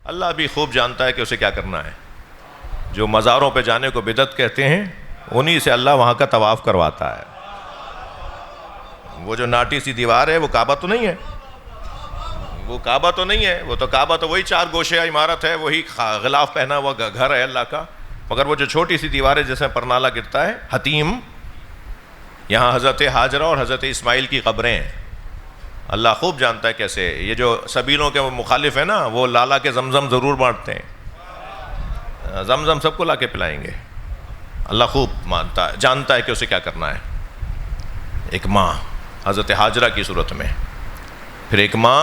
اللہ بھی خوب جانتا ہے کہ اسے کیا کرنا ہے. جو مزاروں پہ جانے کو بدعت کہتے ہیں انہی سے اللہ وہاں کا طواف کرواتا ہے. وہ جو ناٹی سی دیوار ہے وہ کعبہ تو نہیں ہے, وہ کعبہ تو نہیں ہے, وہ تو کعبہ تو وہی 4 گوشے عمارت ہے, وہی غلاف پہنا ہوا گھر ہے اللہ کا. مگر وہ جو چھوٹی سی دیوار ہے جس میں پرنالا گرتا ہے, حتیم, یہاں حضرت حاجرہ اور حضرت اسماعیل کی قبریں ہیں. اللہ خوب جانتا ہے کیسے. یہ جو سبیلوں کے مخالف ہیں نا, وہ لالا کے زمزم ضرور بانٹتے ہیں, زمزم سب کو لا کے پلائیں گے. اللہ خوب مانتا ہے, جانتا ہے کہ اسے کیا کرنا ہے. ایک ماں حضرت حاجرہ کی صورت میں, پھر ایک ماں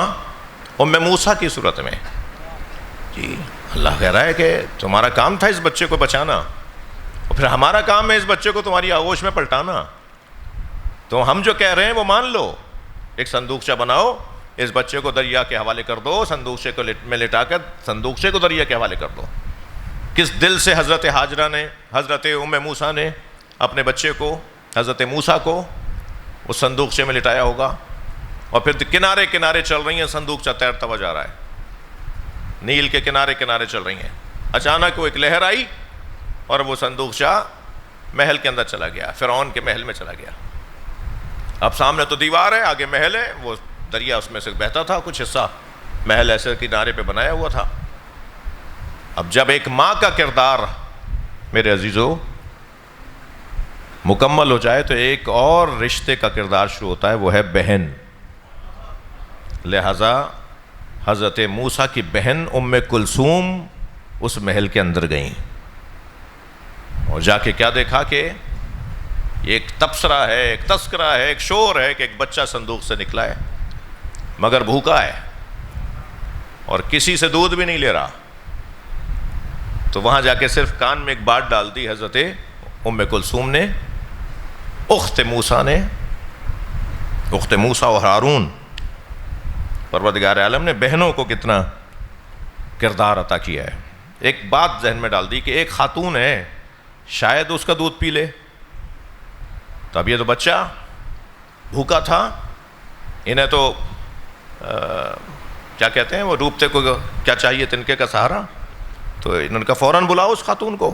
ام موسیٰ کی صورت میں. جی اللہ کہہ رہا ہے کہ تمہارا کام تھا اس بچے کو بچانا, اور پھر ہمارا کام ہے اس بچے کو تمہاری آغوش میں پلٹانا. تو ہم جو کہہ رہے ہیں وہ مان لو. ایک صندوقچہ بناؤ, اس بچے کو دریا کے حوالے کر دو, صندوقچے کو میں لٹا کر صندوقچے کو دریا کے حوالے کر دو. کس دل سے حضرت حاجرہ نے, حضرت ام موسیٰ نے اپنے بچے کو, حضرت موسیٰ کو اس صندوقچے میں لٹایا ہوگا. اور پھر کنارے کنارے چل رہی ہیں, صندوقچہ تیرتا ہوا جا رہا ہے, نیل کے کنارے کنارے چل رہی ہیں. اچانک وہ ایک لہر آئی اور وہ صندوقچہ محل کے اندر چلا گیا, فرعون کے محل میں چلا گیا. اب سامنے تو دیوار ہے, آگے محل ہے, وہ دریا اس میں سے بہتا تھا, کچھ حصہ محل ایسے کنارے پہ بنایا ہوا تھا. اب جب ایک ماں کا کردار میرے عزیزو مکمل ہو جائے تو ایک اور رشتے کا کردار شروع ہوتا ہے, وہ ہے بہن. لہذا حضرت موسیٰ کی بہن ام کلثوم اس محل کے اندر گئیں, اور جا کے کیا دیکھا کہ ایک تبصرہ ہے, ایک تذکرہ ہے, ایک شور ہے کہ ایک بچہ صندوق سے نکلا ہے, مگر بھوکا ہے اور کسی سے دودھ بھی نہیں لے رہا. تو وہاں جا کے صرف کان میں ایک بات ڈال دی حضرت ام کلثوم نے, اخت موسیٰ نے, اخت موسیٰ اور ہارون. پروردگار عالم نے بہنوں کو کتنا کردار عطا کیا ہے. ایک بات ذہن میں ڈال دی کہ ایک خاتون ہے, شاید اس کا دودھ پی لے. تو اب یہ تو بچہ بھوکا تھا, انہیں تو کیا کہتے ہیں وہ ڈوبتے کو کیا چاہیے, تنکے کا سہارا. تو انہوں نے کہا فوراً بلاؤ اس خاتون کو.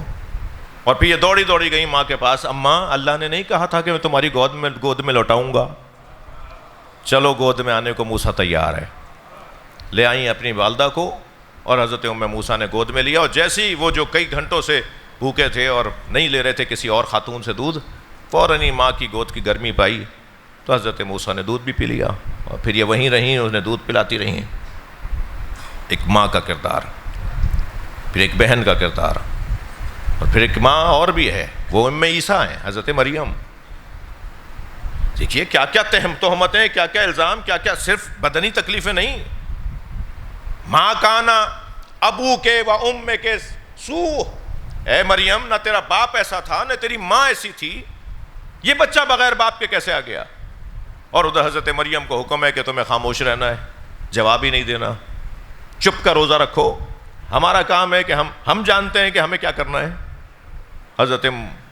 اور پھر یہ دوڑی دوڑی گئی ماں کے پاس, اماں اللہ نے نہیں کہا تھا کہ میں تمہاری گود میں لوٹاؤں گا؟ چلو گود میں آنے کو موسیٰ تیار ہے. لے آئیں اپنی والدہ کو, اور حضرت ام موسیٰ نے گود میں لیا. اور جیسے ہی وہ جو کئی گھنٹوں سے بھوکے تھے اور نہیں لے رہے تھے کسی اور خاتون سے دودھ, فوراً ہی ماں کی گود کی گرمی پائی تو حضرت موسیٰ نے دودھ بھی پی لیا. اور پھر یہ وہیں رہیں, انہیں دودھ پلاتی رہیں. ایک ماں کا کردار, پھر ایک بہن کا کردار, اور پھر ایک ماں اور بھی ہے, وہ ام عیسیٰ ہیں, حضرت مریم. دیکھیے کیا کیا تہمتیں, کیا کیا الزام, کیا کیا صرف بدنی تکلیفیں نہیں. ماں کانا ابو کے و ام کے سو, اے مریم نہ تیرا باپ ایسا تھا نہ تیری ماں ایسی تھی, یہ بچہ بغیر باپ کے کیسے آ گیا؟ اور ادھر حضرت مریم کو حکم ہے کہ تمہیں خاموش رہنا ہے, جواب ہی نہیں دینا, چپ کا روزہ رکھو. ہمارا کام ہے کہ ہم جانتے ہیں کہ ہمیں کیا کرنا ہے. حضرت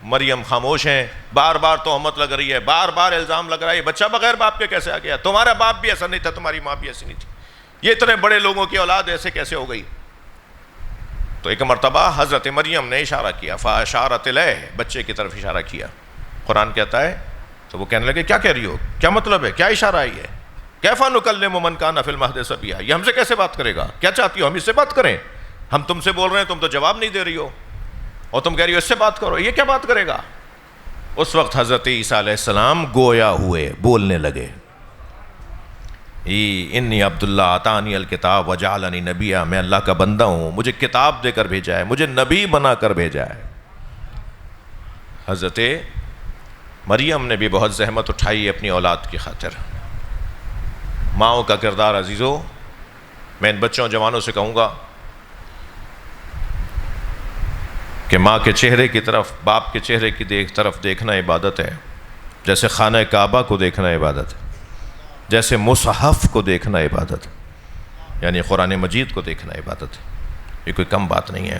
مریم خاموش ہیں, بار بار تہمت لگ رہی ہے, بار بار الزام لگ رہا ہے, یہ بچہ بغیر باپ کے کیسے آ گیا؟ تمہارا باپ بھی ایسا نہیں تھا, تمہاری ماں بھی ایسی نہیں تھی, یہ اتنے بڑے لوگوں کی اولاد ایسے کیسے ہو گئی؟ تو ایک مرتبہ حضرت مریم نے اشارہ کیا, فاشارت الیہ, بچے کی طرف اشارہ کیا. قرآن کہتا ہے تو وہ کہنے لگے کیا کہہ رہی ہو, کیا مطلب ہے, کیا اشارہ ہے یہ؟ کیف نکلم من کان فی المہد صبیا, یہ ہم سے کیسے بات کرے گا؟ کیا چاہتی ہو ہم اس سے بات کریں؟ ہم تم سے بول رہے ہیں, تم تو جواب نہیں دے رہی ہو, اور تم کہہ رہی ہو اس سے بات کرو, یہ کیا بات کرے گا؟ اس وقت حضرت عیسیٰ علیہ السلام گویا ہوئے, بولنے لگے, انی عبداللہ آتانی الکتاب وجعلنی نبیا, میں اللہ کا بندہ ہوں, مجھے کتاب دے کر بھیجا ہے, مجھے نبی بنا کر بھیجا ہے. حضرت مریم نے بھی بہت زحمت اٹھائی اپنی اولاد کی خاطر. ماؤں کا کردار عزیزو, میں ان بچوں جوانوں سے کہوں گا کہ ماں کے چہرے کی طرف, باپ کے چہرے کی طرف دیکھنا عبادت ہے, جیسے خانہ کعبہ کو دیکھنا عبادت ہے, جیسے مصحف کو دیکھنا عبادت ہے, یعنی قرآن مجید کو دیکھنا عبادت ہے. یہ کوئی کم بات نہیں ہے.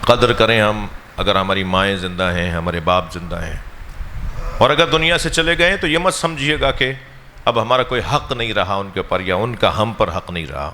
قدر کریں ہم, اگر ہماری مائیں زندہ ہیں, ہمارے باپ زندہ ہیں, اور اگر دنیا سے چلے گئے تو یہ مت سمجھیے گا کہ اب ہمارا کوئی حق نہیں رہا ان کے اوپر, یا ان کا ہم پر حق نہیں رہا.